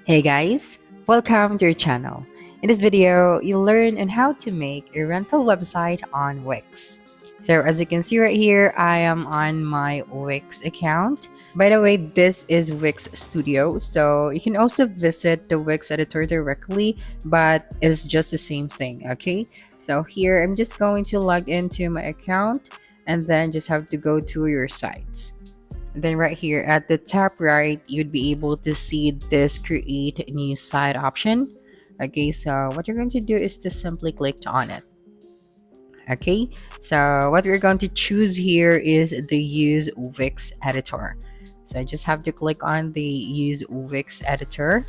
Hey guys, welcome to your channel. In this video, you'll learn on how to make a rental website on Wix. So as you can see right here, I am on my Wix account. By the way, this is Wix Studio, so you can also visit the Wix editor directly, but it's just the same thing, okay? So here, I'm just going to log into my account and then just have to go to your sites. Then right here at the top right, you'd be able to see this create new site option. Okay, so what you're going to do is to simply click on it. Okay, so what we're going to choose here is the use Wix editor. So I just have to click on the use Wix editor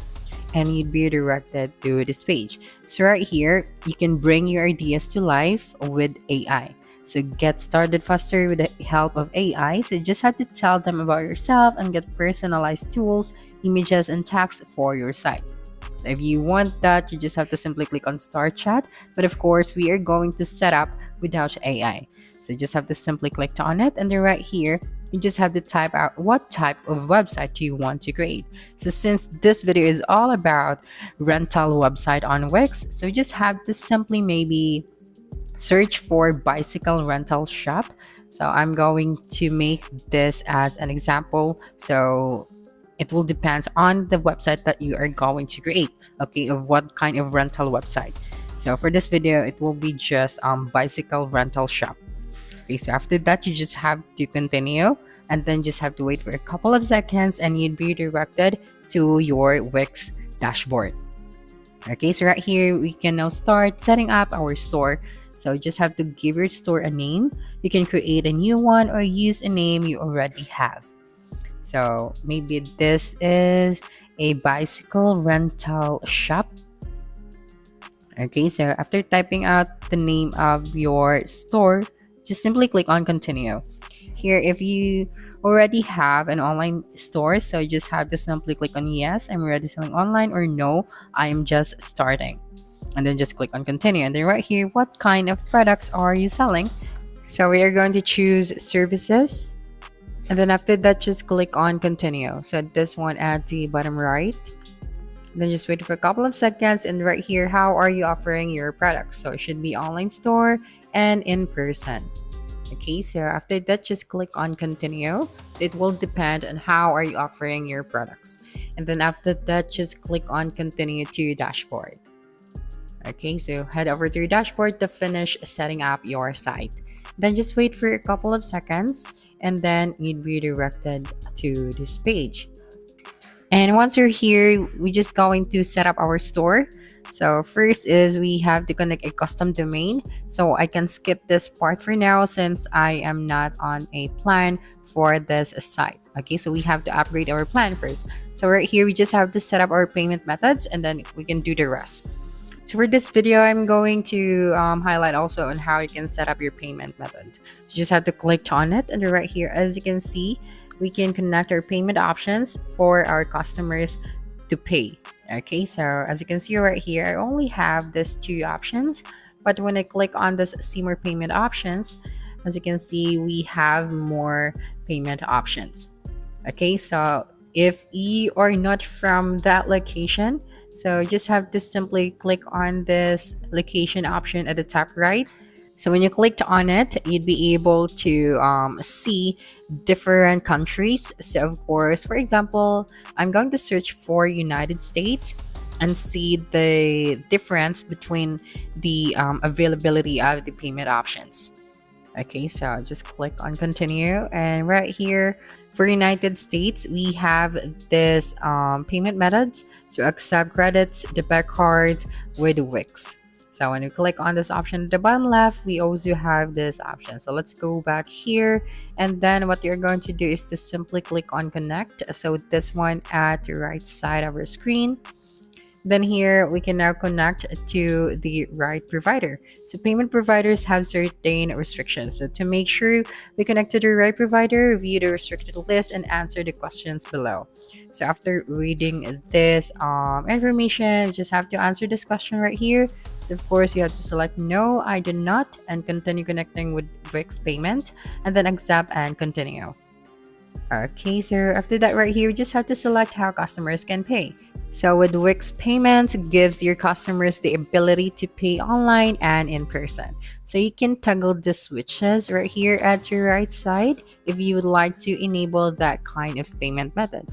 and you'd be directed to this page. So right here, you can bring your ideas to life with AI. So get started faster with the help of AI. So you just have to tell them about yourself and get personalized tools, images, and text for your site. So if you want that, you just have to simply click on Start Chat. But of course, we are going to set up without AI. So you just have to simply click on it, and then right here, you just have to type out what type of website you want to create. So since this video is all about rental website on Wix, so you just have to simply maybe search for bicycle rental shop. So I'm going to make this as an example. So it will depend on the website that you are going to create, okay, of what kind of rental website. So for this video, it will be just bicycle rental shop. Okay, so after that, you just have to continue and then just have to wait for a couple of seconds and you'd be directed to your Wix dashboard. Okay, so right here, we can now start setting up our store. So you just have to give your store a name. You can create a new one or use a name you already have. So maybe this is a bicycle rental shop. Okay, so after typing out the name of your store, just simply click on continue. Here, if you already have an online store, so you just have to simply click on yes, I'm already selling online, or no, I am just starting. And then just click on continue. And then right here, what kind of products are you selling? So we are going to choose services. And then after that, just click on continue. So this one at the bottom right. Then just wait for a couple of seconds. And right here, how are you offering your products? So it should be online store and in person. Okay, so after that, just click on continue. So it will depend on how are you offering your products. And then after that, just click on continue to dashboard. Okay, so head over to your dashboard to finish setting up your site. Then just wait for a couple of seconds and then you'd be directed to this page. And once you're here, we're just going to set up our store. So first is we have to connect a custom domain. So I can skip this part for now since I am not on a plan for this site. Okay, so we have to upgrade our plan first. So right here, we just have to set up our payment methods and then we can do the rest. So for this video, I'm going to highlight also on how you can set up your payment method. So you just have to click on it, and right here, as you can see, we can connect our payment options for our customers to pay. Okay, so as you can see right here, I only have these two options, but when I click on this see more payment options, as you can see, we have more payment options. Okay, so if you are not from that location, so you just have to simply click on this location option at the top right. So when you clicked on it, you'd be able to see different countries. So of course, for example, I'm going to search for United States and see the difference between the availability of the payment options. Okay, so just click on continue, and right here for United States, we have this payment methods. So accept credits, debit cards with Wix. So when you click on this option at the bottom left, we also have this option. So let's go back here, and then what you're going to do is to simply click on connect. So this one at the right side of our screen. Then here we can now connect to the right provider. So payment providers have certain restrictions. So to make sure we connect to the right provider, view the restricted list and answer the questions below. So after reading this information, you just have to answer this question right here. So of course you have to select no, I do not, and continue connecting with Wix payment, and then accept and continue. Okay, so after that right here, you just have to select how customers can pay. So with Wix Payments gives your customers the ability to pay online and in person. So you can toggle the switches right here at your right side if you would like to enable that kind of payment method.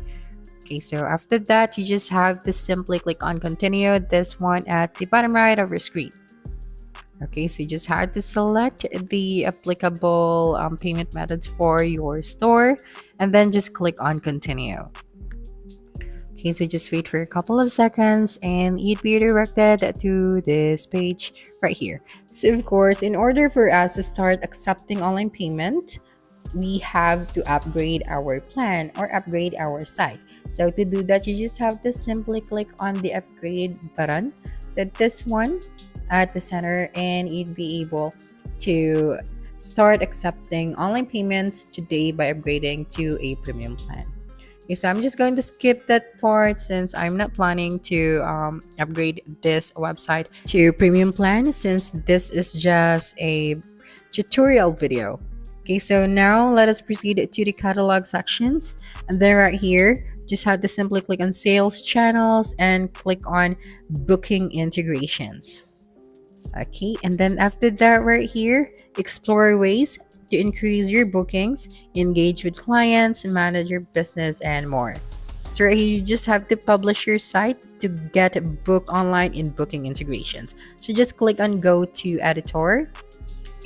Okay, so after that, you just have to simply click on continue, this one at the bottom right of your screen. Okay, so you just have to select the applicable payment methods for your store and then just click on continue. Okay, so just wait for a couple of seconds and you'd be redirected to this page right here. So of course, in order for us to start accepting online payment, we have to upgrade our plan or upgrade our site. So to do that, you just have to simply click on the upgrade button. So this one at the center and you'd be able to start accepting online payments today by upgrading to a premium plan. Okay, so I'm just going to skip that part since I'm not planning to upgrade this website to premium plan since this is just a tutorial video. Okay, so now let us proceed to the catalog sections. And then right here, just have to simply click on sales channels and click on booking integrations. Okay, and then after that right here, explore ways to increase your bookings, engage with clients, manage your business, and more. So right here, you just have to publish your site to get book online in booking integrations. So just click on go to editor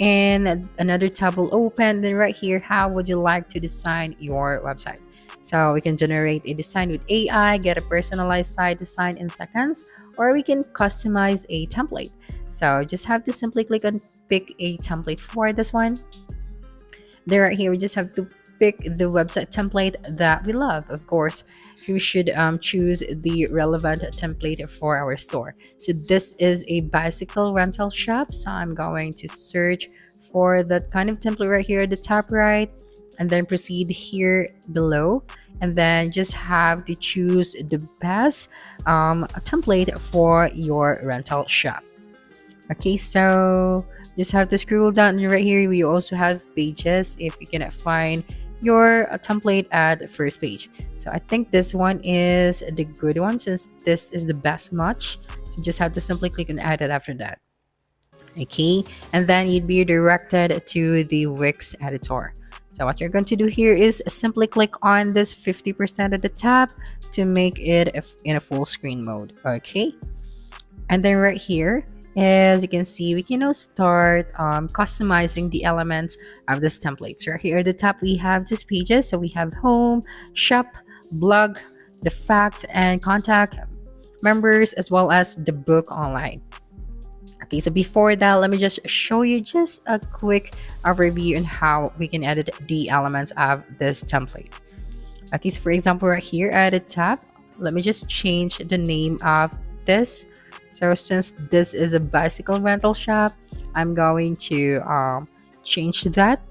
and another tab will open. Then right here, how would you like to design your website? So we can generate a design with AI, get a personalized site design in seconds, or we can customize a template. So just have to simply click on pick a template for this one. Then right here, we just have to pick the website template that we love. Of course, we should choose the relevant template for our store. So this is a bicycle rental shop. So I'm going to search for that kind of template right here at the top right, and then proceed here below. And then just have to choose the best template for your rental shop. Okay, so just have to scroll down right here. We also have pages if you cannot find your template at the first page. So I think this one is the good one since this is the best match. So just have to simply click on edit after that. Okay, and then you'd be directed to the Wix editor. So what you're going to do here is simply click on this 50% of the tab to make it in a full screen mode. Okay, and then right here, as you can see, we can now start customizing the elements of this template. So right here at the top, we have these pages. So we have home, shop, blog, the facts, and contact members, as well as the book online. Okay, so before that, let me just show you just a quick overview on how we can edit the elements of this template. Okay, so for example, right here at the top, let me just change the name of this. So since this is a bicycle rental shop, I'm going to change that.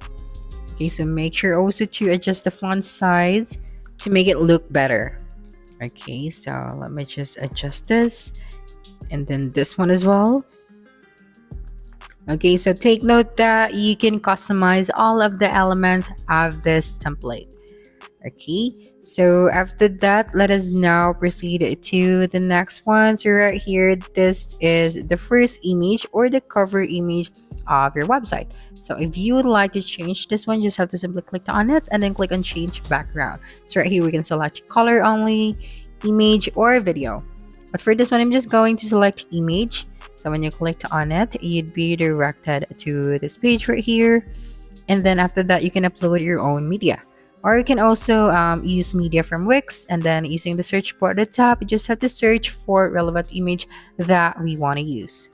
Okay, so make sure also to adjust the font size to make it look better. Okay, so let me just adjust this and then this one as well. Okay, so take note that you can customize all of the elements of this template. Okay, so after that, let us now proceed to the next one. So right here, this is the first image or the cover image of your website. So if you would like to change this one, just have to simply click on it and then click on change background. So right here, we can select color only, image, or video. But for this one, I'm just going to select image. So when you click on it, you'd be directed to this page right here. And then after that, you can upload your own media. Or you can also use media from Wix, and then using the search bar at the top, you just have to search for relevant image that we want to use.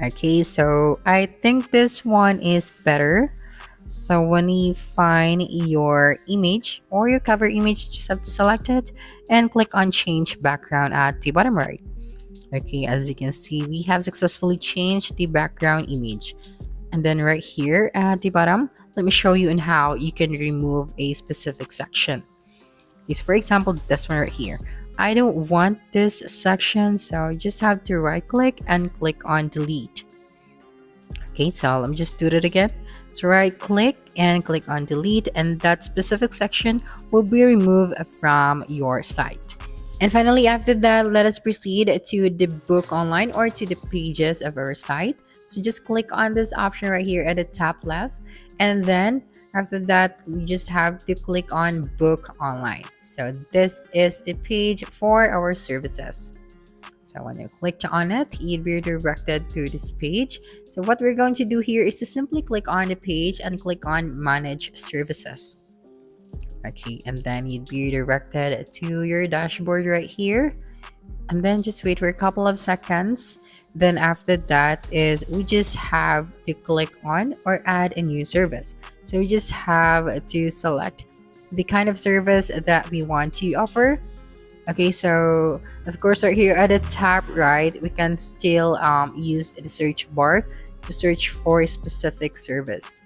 Okay, so I think this one is better. So when you find your image or your cover image, you just have to select it and click on change background at the bottom right. Okay, as you can see, we have successfully changed the background image. And then right here at the bottom, let me show you on how you can remove a specific section. Okay, so for example, this one right here. I don't want this section, so you just have to right click and click on delete. Okay, so let me just do that again. So right click and click on delete, and that specific section will be removed from your site. And finally, after that, let us proceed to the book online or to the pages of our site. So just click on this option right here at the top left. And then after that, we just have to click on book online. So this is the page for our services. So when you click on it, you'd be redirected to this page. So what we're going to do here is to simply click on the page and click on manage services. Okay, and then you'd be redirected to your dashboard right here, and then just wait for a couple of seconds. Then after that is we just have to click on or add a new service. So we just have to select the kind of service that we want to offer. Okay, so of course right here at the top right, we can still use the search bar to search for a specific service.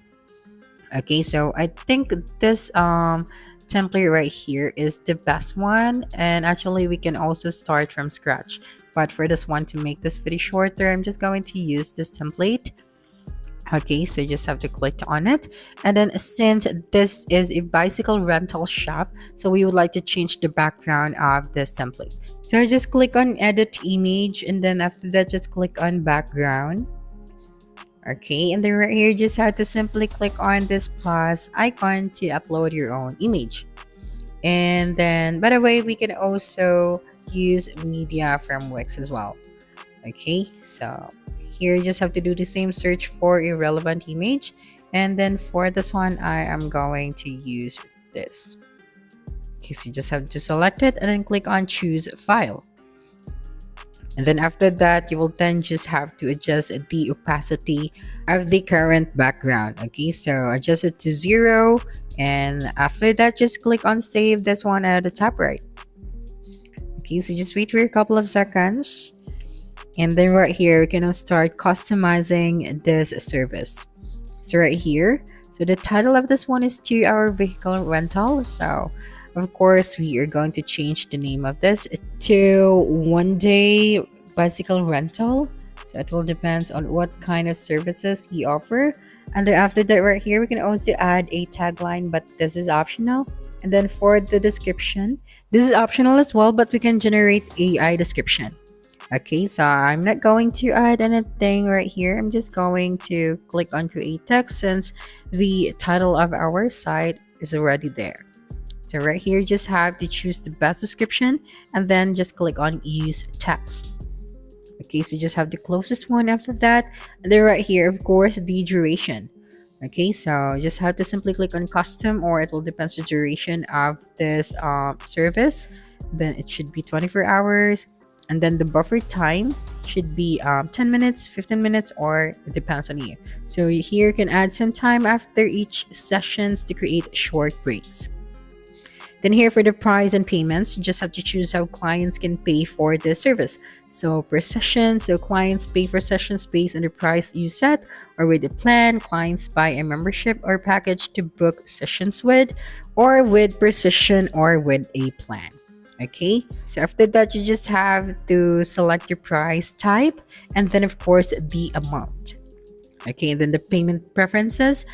Okay, so I think this template right here is the best one, and actually we can also start from scratch. But for this one, to make this video shorter, I'm just going to use this template. Okay, so you just have to click on it, and then since this is a bicycle rental shop, so we would like to change the background of this template. So just click on edit image, and then after that just click on background. Okay, and then right here, you just have to simply click on this plus icon to upload your own image. And then, by the way, we can also use media from Wix as well. Okay, so here you just have to do the same search for a relevant image. And then for this one, I am going to use this. Okay, so you just have to select it and then click on choose file. And then after that, you will then just have to adjust the opacity of the current background. Okay, so adjust it to 0. And after that, just click on save this one at the top right. Okay, so just wait for a couple of seconds. And then right here, we can now start customizing this service. So right here, so the title of this one is 2-hour vehicle rental. So of course, we are going to change the name of this to 1-day bicycle rental. So it will depend on what kind of services you offer. And then after that right here, we can also add a tagline, but this is optional. And then for the description, this is optional as well, but we can generate AI description. Okay, so I'm not going to add anything right here. I'm just going to click on create text since the title of our site is already there. So right here, just have to choose the best description and then just click on use text. Okay, so just have the closest one after that. And then right here, of course, the duration. Okay, so just have to simply click on custom, or it will depend on the duration of this service. Then it should be 24 hours. And then the buffer time should be 10 minutes, 15 minutes, or it depends on you. So here you can add some time after each sessions to create short breaks. Then here for the price and payments, you just have to choose how clients can pay for this service. So per session, so clients pay for sessions based on the price you set, or with the plan, clients buy a membership or package to book sessions with, or with precision or with a plan. Okay, so after that, you just have to select your price type and then, of course, the amount. Okay, and then the payment preferences.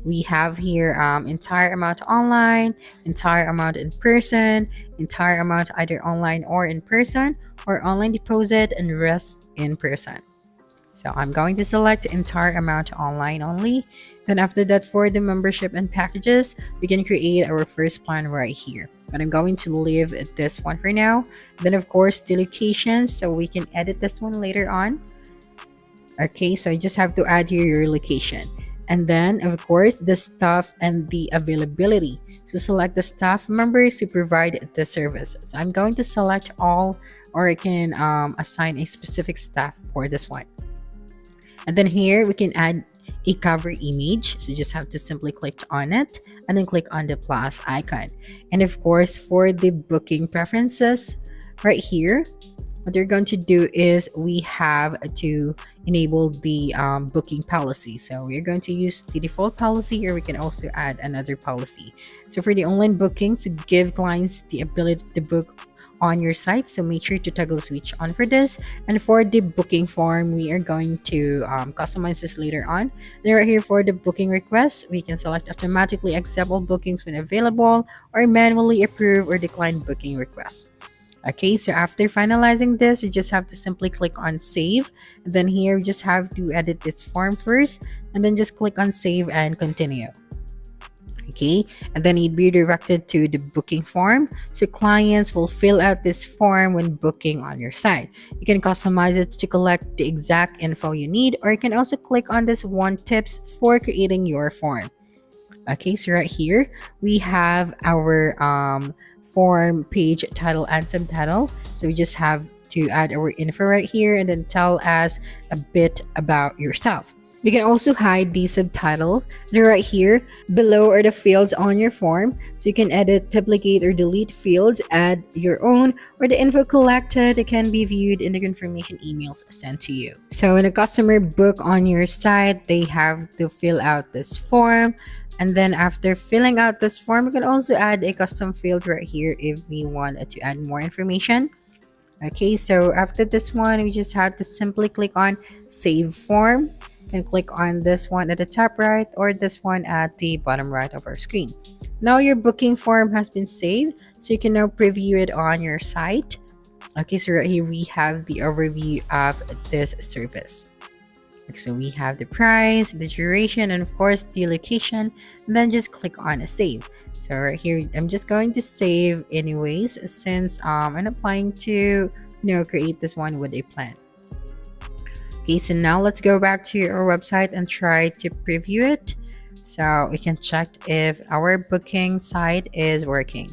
We have here entire amount online, entire amount in person, entire amount either online or in person, or online deposit and rest in person. So I'm going to select entire amount online only. Then after that, for the membership and packages, we can create our first plan right here. But I'm going to leave this one for now. Then of course, the locations, so we can edit this one later on. Okay, so you just have to add here your location. And then, of course, the staff and the availability. So select the staff members to provide the service. So I'm going to select all, or I can assign a specific staff for this one. And then here we can add a cover image. So you just have to simply click on it and then click on the plus icon. And of course, for the booking preferences right here, what you're going to do is we have to enable the booking policy. So we're going to use the default policy, or we can also add another policy. So for the online bookings, to give clients the ability to book on your site, so make sure to toggle switch on for this. And for the booking form, we are going to customize this later on. Then right here for the booking request, we can select automatically accept all bookings when available, or manually approve or decline booking requests. Okay, so after finalizing this, you just have to simply click on save. And then here, you just have to edit this form first, and then just click on save and continue. Okay, and then you'd be directed to the booking form, so clients will fill out this form when booking on your site. You can customize it to collect the exact info you need, or you can also click on this one tips for creating your form. Okay, so right here we have our form page title and subtitle. So we just have to add our info right here and then tell us a bit about yourself. We can also hide the subtitle. And right here below are the fields on your form. So you can edit, duplicate, or delete fields, add your own, or the info collected can be viewed in the confirmation emails sent to you. So when a customer book on your site, they have to fill out this form. And then after filling out this form, we can also add a custom field right here if we want to add more information. Okay, so after this one, we just have to simply click on save form and click on this one at the top right or this one at the bottom right of our screen. Now your booking form has been saved, so you can now preview it on your site. Okay, so right here we have the overview of this service. So we have the price, the duration, and of course the location. And then just click on save. So right here, I'm just going to save anyways since I'm applying to create this one with a plan. Okay, so now let's go back to our website and try to preview it so we can check if our booking site is working.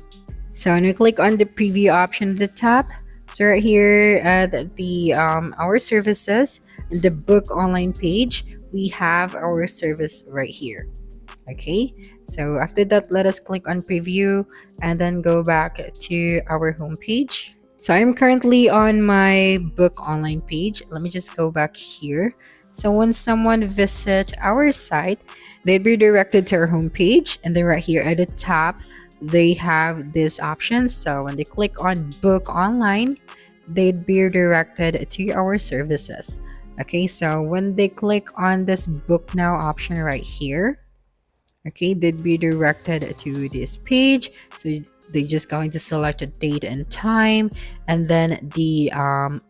So when we click on the preview option at the top, so right here at our services, the book online page, we have our service right here. Okay, so after that, let us click on preview and then go back to our home page. So I'm currently on my book online page. Let me just go back here. So when someone visit our site, they'd be directed to our home page, and then right here at the top, they have this option. So when they click on book online, they'd be directed to our services. Okay, so when they click on this book now option right here, okay, they'd be directed to this page. So they're just going to select a date and time, and then the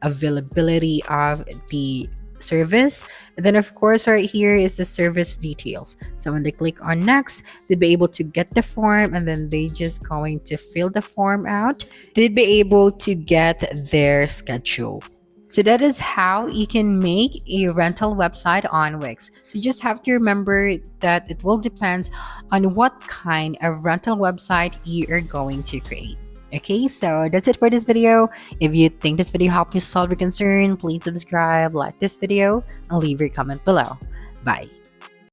availability of the service. And then of course right here is the service details. So when they click on next, they'll be able to get the form, and then they just going to fill the form out. They'd be able to get their schedule. So that is how you can make a rental website on Wix. So you just have to remember that it will depend on what kind of rental website you are going to create. Okay, so that's it for this video. If you think this video helped you solve your concern, please subscribe, like this video, and leave your comment below. Bye.